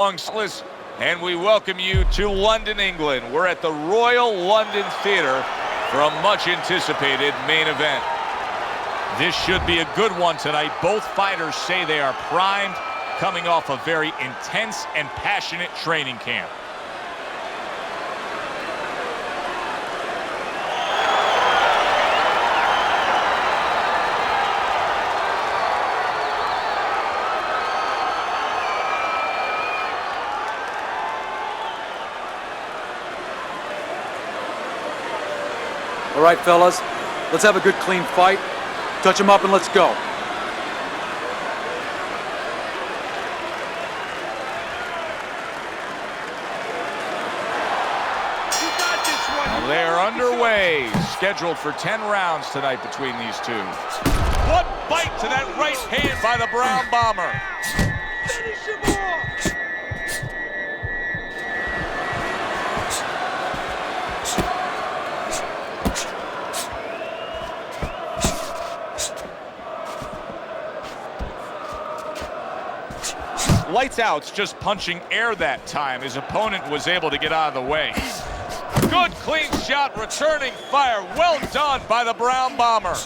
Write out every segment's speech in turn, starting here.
And we welcome you to London, England. We're at the Royal London Theatre for a much anticipated main event. This should be a good one tonight. Both fighters say they are primed, coming off a very intense and passionate training camp. All right, fellas, let's have a good, clean fight. Touch him up and let's go. Well, they're underway, scheduled for 10 rounds tonight between these two. What bite to that right hand by the Brown Bomber. Finish him off! Lights out's just punching air that time. His opponent was able to get out of the way. Good clean shot, returning fire. Well done by the Brown Bomber.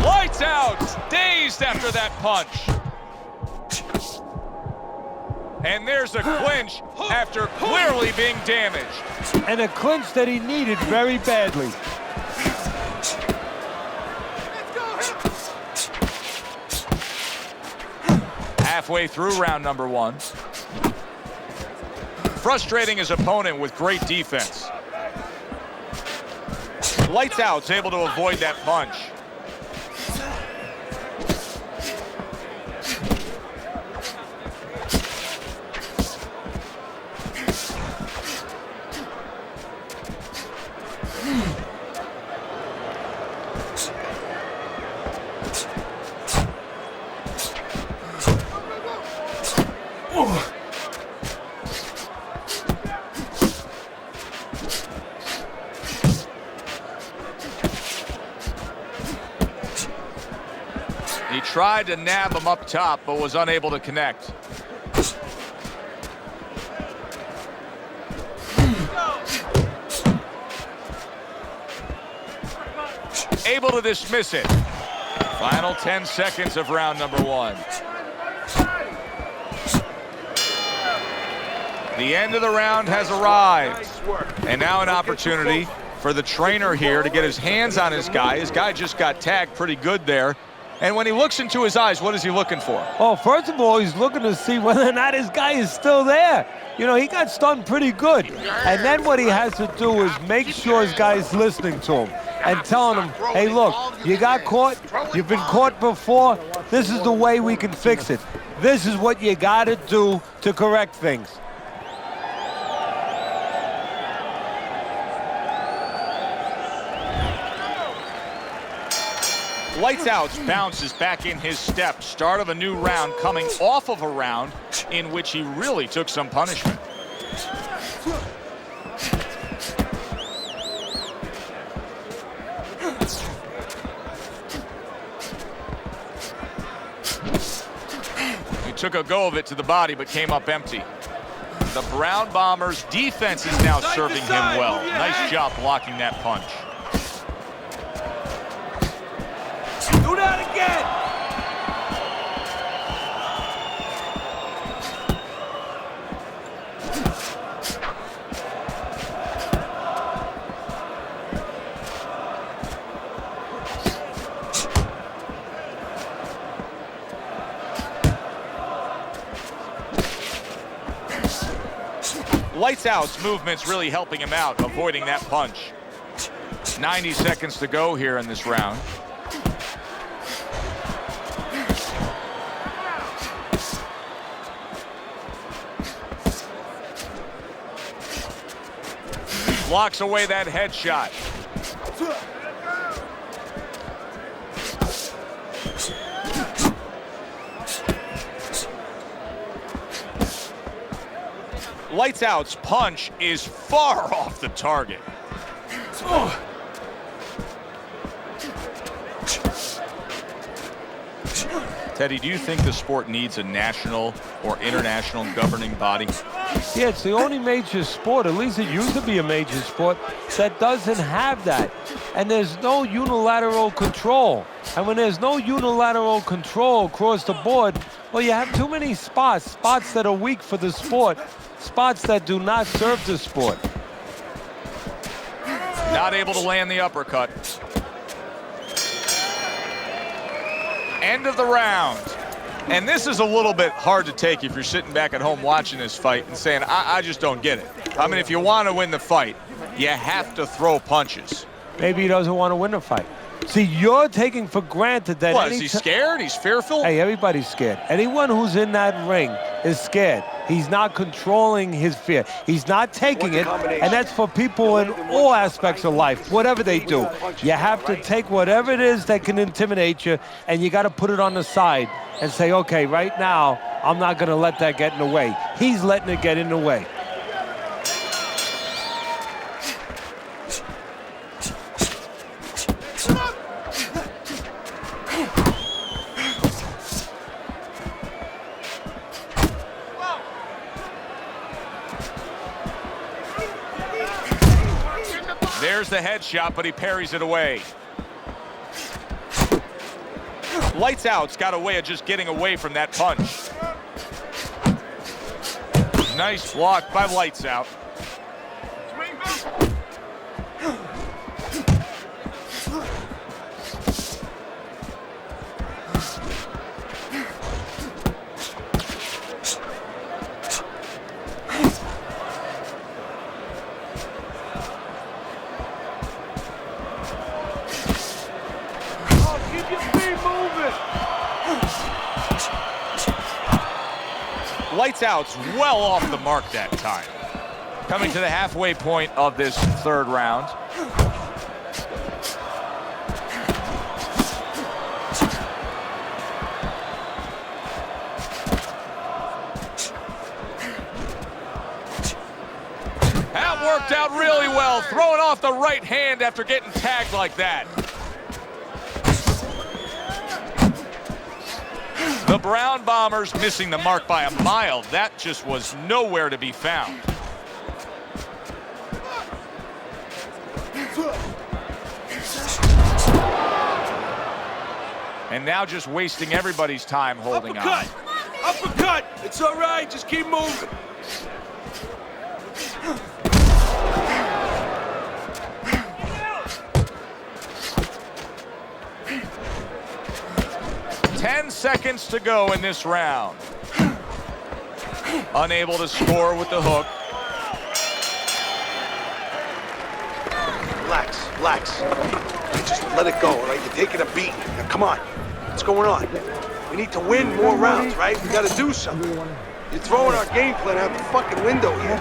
Lights out, dazed after that punch. And there's a clinch after clearly being damaged. And a clinch that he needed very badly. Halfway through round number one. Frustrating his opponent with great defense. Lights out's able to avoid that punch. He tried to nab him up top, but was unable to connect. Able to dismiss it. Final 10 seconds of round number one. The end of the round has arrived. And now an opportunity for the trainer here to get his hands on his guy. His guy just got tagged pretty good there. And when he looks into his eyes, what is he looking for? Well, first of all, he's looking to see whether or not his guy is still there. You know, he got stunned pretty good. And then what he has to do is make sure his guy is listening to him and telling him, hey, look, you got caught. You've been caught before. This is the way we can fix it. This is what you got to do to correct things. Lights out bounces back in his step. Start of a new round, coming off of a round in which he really took some punishment. He took a go of it to the body, but came up empty. The Brown Bomber's defense is now serving him well. Nice job blocking that punch. Do that again! Lights out's movement's really helping him out, avoiding that punch. 90 seconds to go here in this round. Blocks away that headshot. Lights out's punch is far off the target. Teddy, do you think the sport needs a national or international governing body? Yeah, it's the only major sport, at least it used to be a major sport, that doesn't have that. And there's no unilateral control. And when there's no unilateral control across the board, well, you have too many spots that are weak for the sport, spots that do not serve the sport. Not able to land the uppercut. End of the round. And this is a little bit hard to take if you're sitting back at home watching this fight and saying, I just don't get it. I mean, if you want to win the fight, you have to throw punches. Maybe he doesn't want to win the fight. See, you're taking for granted that... What, is he scared? He's fearful? Hey, everybody's scared. Anyone who's in that ring is scared. He's not controlling his fear. He's not taking it, and that's for people in all aspects of life, whatever they do. You have to take whatever it is that can intimidate you, and you got to put it on the side and say, okay, right now, I'm not going to let that get in the way. He's letting it get in the way. There's the headshot, but he parries it away. Lights Out's got a way of just getting away from that punch. Nice block by Lights Out. Lights Out's well off the mark that time. Coming to the halfway point of this third round. That worked out really well, throwing off the right hand after getting tagged like that. The Brown Bombers missing the mark by a mile. That just was nowhere to be found. And now just wasting everybody's time holding on. Uppercut! It's all right, just keep moving. Seconds to go in this round. Unable to score with the hook. Relax. Just let it go, all right? You're taking a beat. Now, come on. What's going on? We need to win more rounds, right? We got to do something. You're throwing our game plan out the fucking window here.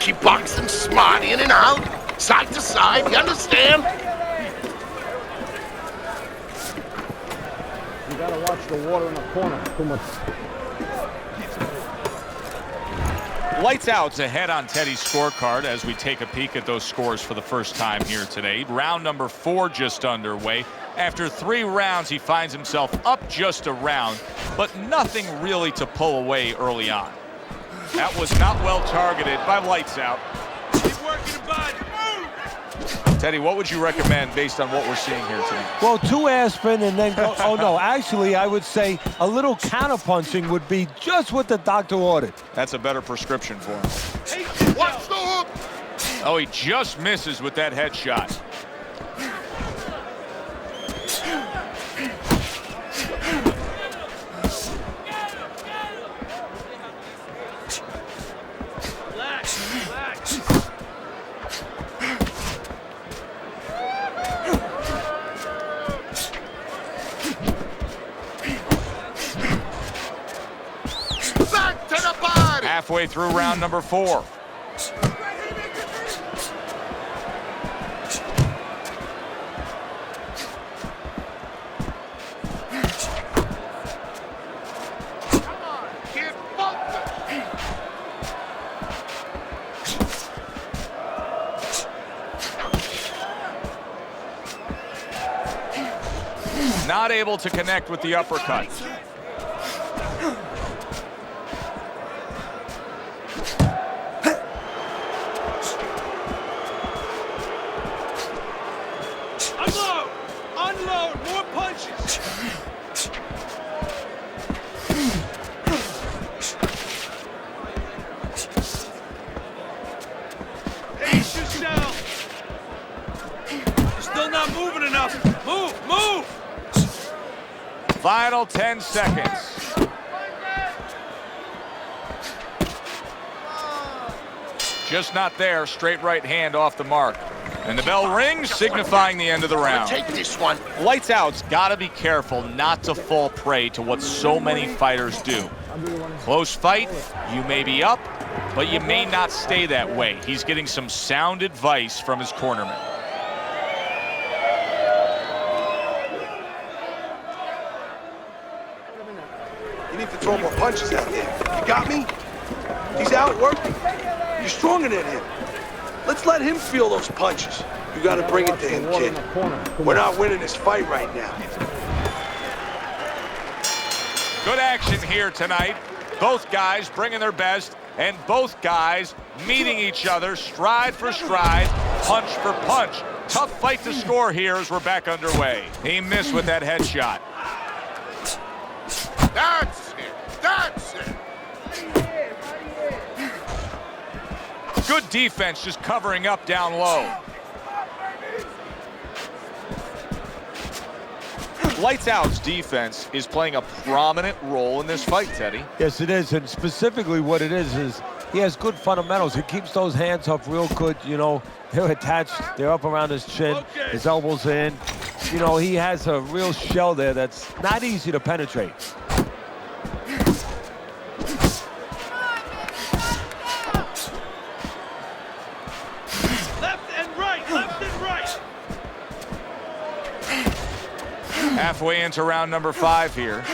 Keep boxing smart, in and out, side to side, you understand? You gotta watch the water in the corner. Too much. Lights Out's ahead on Teddy's scorecard as we take a peek at those scores for the first time here today. Round number 4 just underway. After 3 rounds, he finds himself up just a round, but nothing really to pull away early on. That was not well targeted by Lights Out. Keep working the body. Move! Teddy, what would you recommend based on what we're seeing here today? Well, 2 aspirin and then go. Oh, no. Actually, I would say a little counterpunching would be just what the doctor ordered. That's a better prescription for him. Watch the hook! Oh, he just misses with that headshot. Relax. Back to the body! Halfway through round number 4. Not able to connect with the uppercut. Unload! Unload! More punches! Pace yourself! You're still not moving enough! Move! Move! Final 10 seconds. Just not there. Straight right hand off the mark. And the bell rings, signifying the end of the round. Take this one. Lights Out's got to be careful not to fall prey to what so many fighters do. Close fight, you may be up, but you may not stay that way. He's getting some sound advice from his cornerman. You need to throw more punches out there. You got me? He's out working. You're stronger than him. Let's let him feel those punches. You gotta bring it to him, kid. We're not winning this fight right now. Good action here tonight. Both guys bringing their best, and both guys meeting each other stride for stride, punch for punch. Tough fight to score here as we're back underway. He missed with that headshot. That's it. That's it. Good defense, just covering up down low. Lights Out's defense is playing a prominent role in this fight, Teddy. Yes, it is, and specifically what it is he has good fundamentals. He keeps those hands up real good, you know. They're attached, they're up around his chin, his elbows in. You know, he has a real shell there that's not easy to penetrate. Halfway into round number 5 here.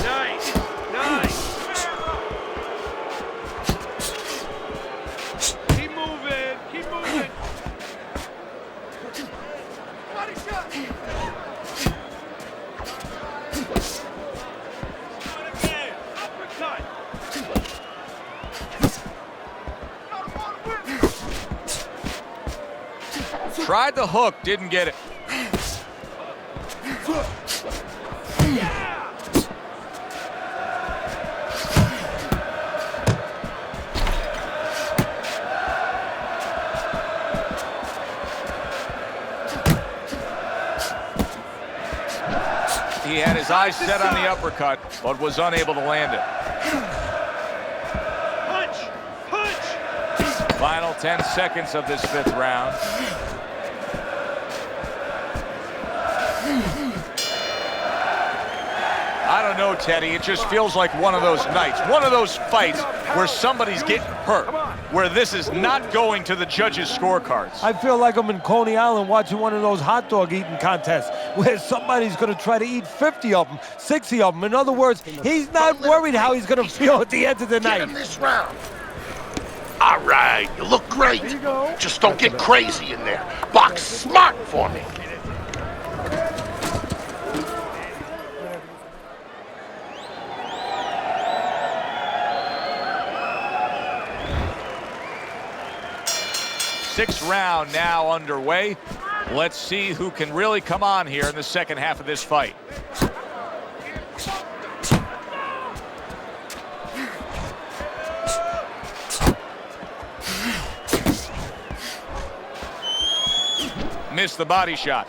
Nice, nice. Keep moving, keep moving. Body shot. Uppercut. Tried the hook, didn't get it. He had his eyes set on the uppercut, but was unable to land it. Punch, punch. Final 10 seconds of this 5th round. I don't know, Teddy. It just feels like one of those nights, one of those fights where somebody's getting hurt, where this is not going to the judges' scorecards. I feel like I'm in Coney Island watching one of those hot dog eating contests where somebody's going to try to eat 50 of them, 60 of them. In other words, he's not worried how he's going to feel at the end of the Get night. him this round. All right, you look great. Just don't get crazy in there. Box smart for me. Sixth round now underway. Let's see who can really come on here in the second half of this fight. Missed the body shot.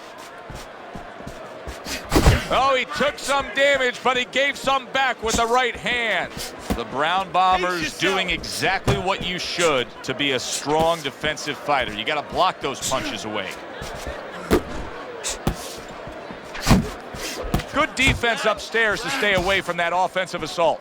Oh, he took some damage, but he gave some back with the right hand. The Brown Bombers doing exactly what you should to be a strong defensive fighter. You got to block those punches away. Good defense upstairs to stay away from that offensive assault.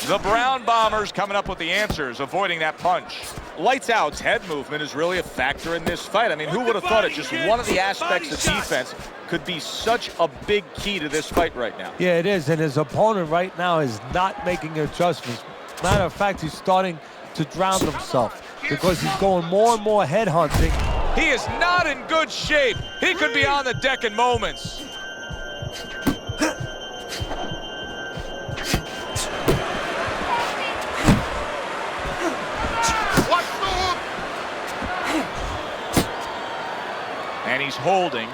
The Brown Bombers coming up with the answers, avoiding that punch. Lights Out's head movement is really a factor in this fight. I mean, who would have thought it? Just one of the aspects of defense could be such a big key to this fight right now. Yeah, it is, and his opponent right now is not making adjustments. Matter of fact, he's starting to drown himself because he's going more and more head hunting He is not in good shape. He could be on the deck in moments. And he's holding.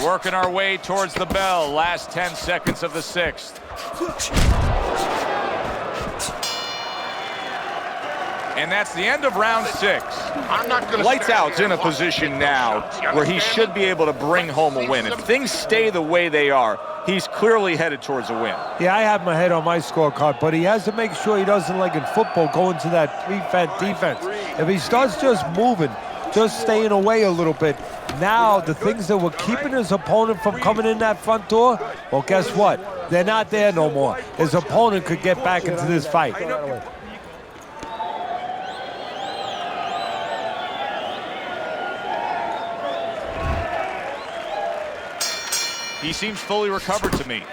Working our way towards the bell. Last 10 seconds of the 6th. And that's the end of round 6. I'm not gonna Lights stand Out's here in a and watch position you now take those shots, you where he understand should me? be able to bring home a win. If things stay the way they are, he's clearly headed towards a win. Yeah, I have my head on my scorecard, but he has to make sure he doesn't, like in football, go into that defense. If he starts just moving, just staying away a little bit, now the things that were keeping his opponent from coming in that front door, well, guess what? They're not there no more. His opponent could get back into this fight. He seems fully recovered to me.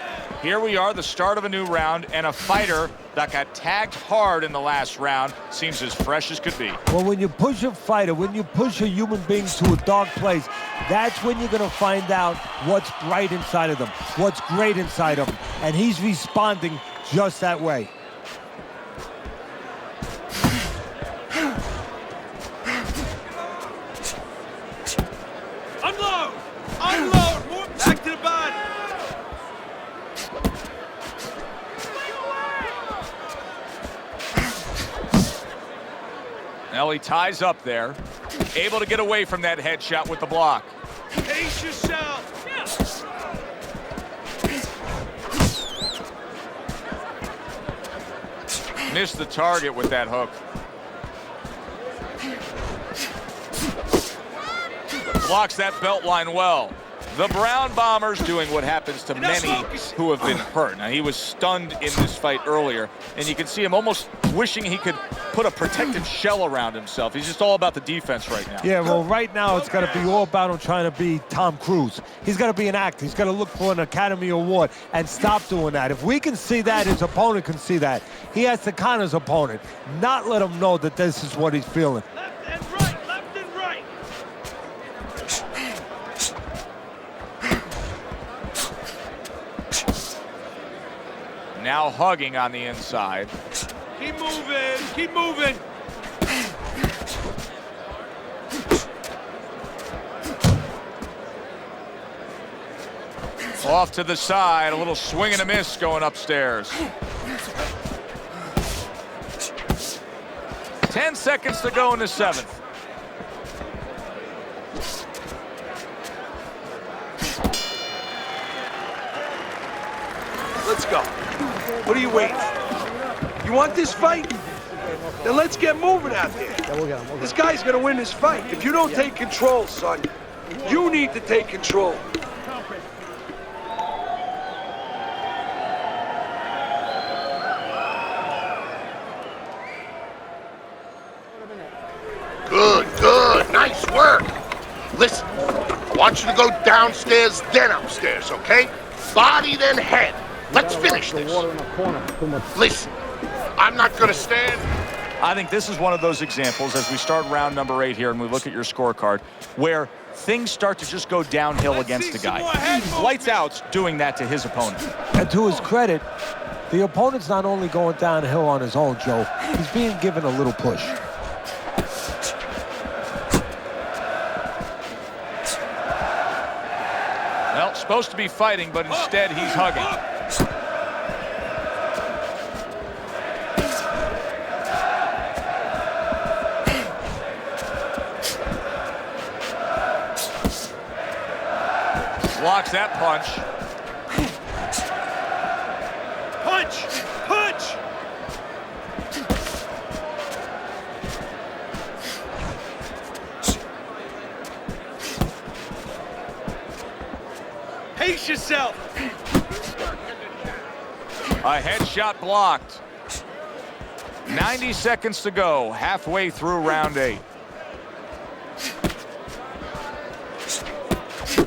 Here we are, the start of a new round, and a fighter that got tagged hard in the last round seems as fresh as could be. Well, when you push a fighter, when you push a human being to a dark place, that's when you're going to find out what's bright inside of them, what's great inside of them. And he's responding just that way. Unload! Unload! Back to the body! Now he ties up there, able to get away from that headshot with the block. Pace yourself! Missed the target with that hook. Blocks that belt line well. The Brown Bombers doing what happens to many who have been hurt. Now, he was stunned in this fight earlier, and you can see him almost wishing he could put a protective shell around himself. He's just all about the defense right now. Yeah, well, right now it's got to be all about him trying to be Tom Cruise. He's got to be an actor. He's got to look for an Academy Award and stop doing that. If we can see that, his opponent can see that. He has to con his opponent, not let him know that this is what he's feeling. Left and right, left and right! Now hugging on the inside. Keep moving, keep moving! Off to the side, a little swing and a miss going upstairs. 10 seconds to go in the 7th. Let's go. What are you waiting for? You want this fight? Then let's get moving out there. This guy's gonna win this fight. If you don't take control, son, you need to take control. Good, good. Nice work. Listen, I want you to go downstairs, then upstairs, okay? Body, then head. Let's finish this. Water in the corner. Too much. Listen, I'm not gonna stand. I think this is one of those examples as we start round number 8 here and we look at your scorecard where things start to just go downhill against the guy. Lights Out's doing that to his opponent. And to his credit, the opponent's not only going downhill on his own, Joe, he's being given a little push. Well, supposed to be fighting, but instead he's hugging. Blocks that punch. Punch! Punch! yourself. A headshot blocked. 90 seconds to go, halfway through round 8.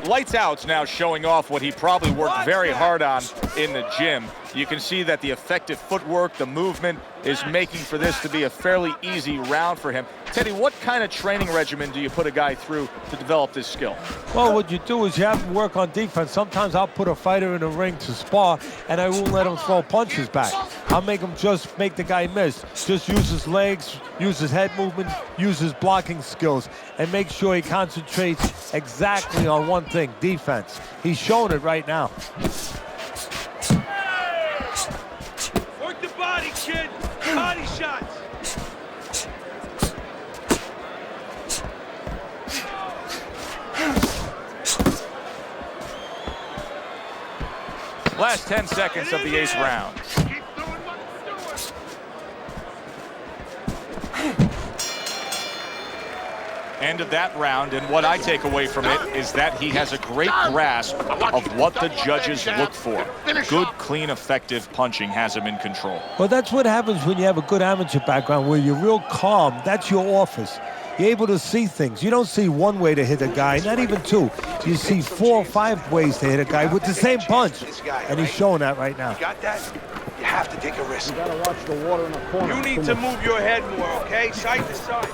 Lights Out's now showing off what he probably worked very hard on in the gym. You can see that the effective footwork, the movement, is making for this to be a fairly easy round for him. Teddy, what kind of training regimen do you put a guy through to develop this skill? Well, what you do is you have to work on defense. Sometimes I'll put a fighter in a ring to spar, and I won't let him throw punches back. I'll make him just make the guy miss. Just use his legs, use his head movement, use his blocking skills, and make sure he concentrates exactly on one thing, defense. He's showing it right now. Work the body, kid. Body shots. Last 10 seconds of the 8th round. Keep doing what you're doing. End of that round, and what I take away from it is that he has a great grasp of what the judges look for. Good, clean, effective punching has him in control. Well, that's what happens when you have a good amateur background where you're real calm. That's your office. You're able to see things. You don't see one way to hit a guy, not even two. You see 4 or 5 ways to hit a guy with the same punch. And he's showing that right now. You got that? You have to take a risk. You gotta watch the water in the corner. You need to move your head more, okay? Side to side.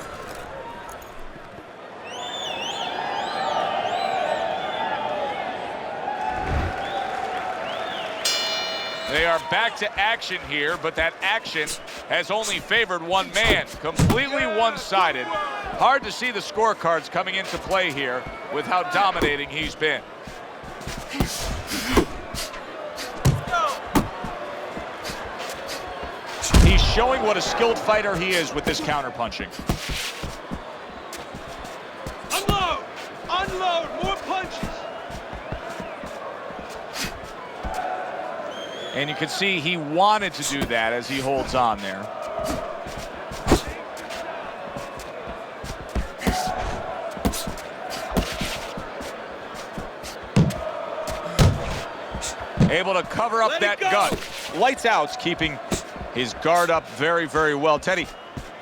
They are back to action here, but that action has only favored one man, completely one-sided. Hard to see the scorecards coming into play here with how dominating he's been. He's showing what a skilled fighter he is with this counterpunching. Unload! Unload! More punches! And you can see he wanted to do that as he holds on there. Able to cover up that gut. Lights Out's keeping his guard up very, very well. Teddy,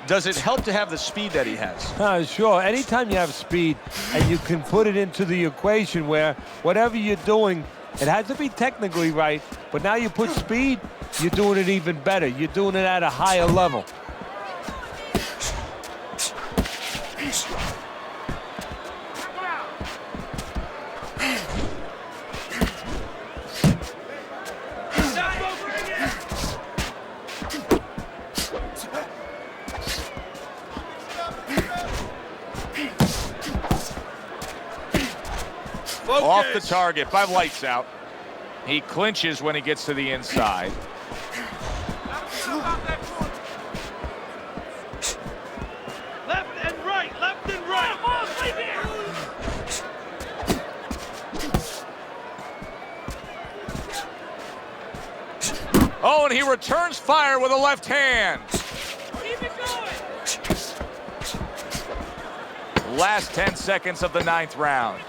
does it help to have the speed that he has? Sure. Anytime you have speed and you can put it into the equation where whatever you're doing, it has to be technically right, but now you put speed, you're doing it even better. You're doing it at a higher level. Off the target by Lights Out. He clinches when he gets to the inside. Left and right, left and right. Oh, and he returns fire with a left hand. Keep it going. Last 10 seconds of the 9th round.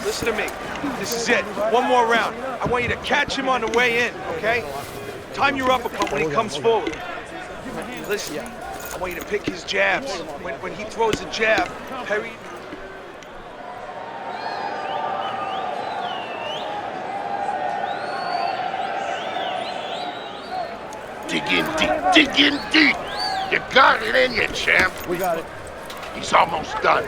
Listen to me. This is it. One more round. I want you to catch him on the way in, okay? Time your uppercut when he comes forward. Listen, I want you to pick his jabs. When he throws a jab, parry. Dig in deep, dig in deep. You got it in you, champ. We got it. He's almost done.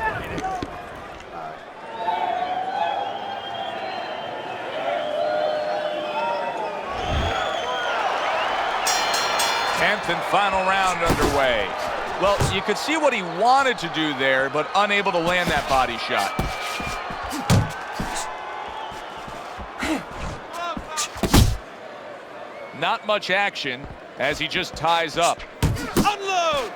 10th and final round underway. Well, you could see what he wanted to do there, but unable to land that body shot. Not much action as he just ties up. Unload!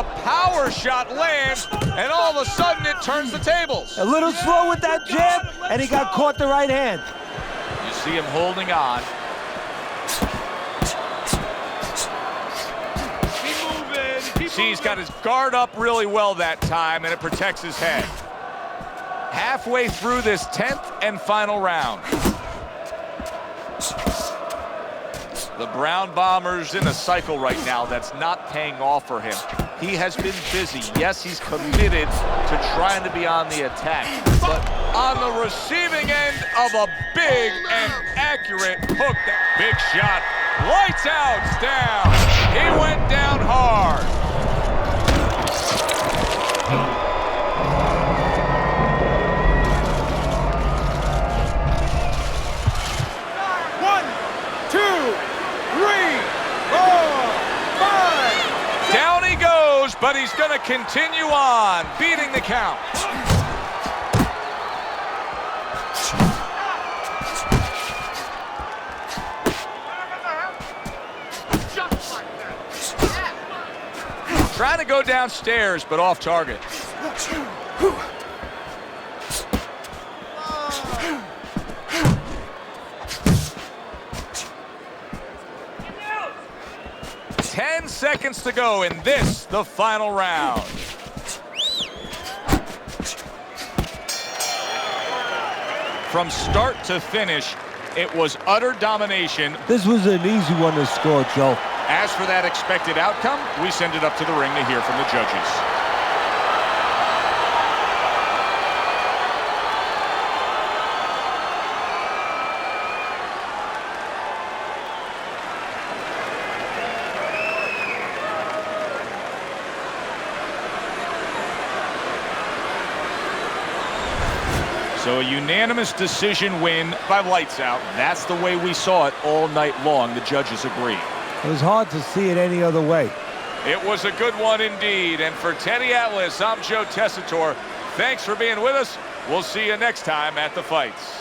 a power shot lands, and all of a sudden it turns the tables. A little slow with that jab, and he got caught the right hand. You see him holding on. See, he's got his guard up really well that time, and it protects his head. Halfway through this 10th and final round. The Brown Bombers in a cycle right now that's not paying off for him. He has been busy. Yes, he's committed to trying to be on the attack, but on the receiving end of a big and accurate hook. Big shot. Lights out, down. He went down hard. Down he goes, but he's going to continue on, beating the count. Trying to go downstairs, but off target. 10 seconds to go in this, the final round. From start to finish, it was utter domination. This was an easy one to score, Joe. As for that expected outcome, we send it up to the ring to hear from the judges. So a unanimous decision win by lights out. That's the way we saw it all night long. The judges agree. It was hard to see it any other way. It was a good one indeed. And for Teddy Atlas, I'm Joe Tessitore. Thanks for being with us. We'll see you next time at the fights.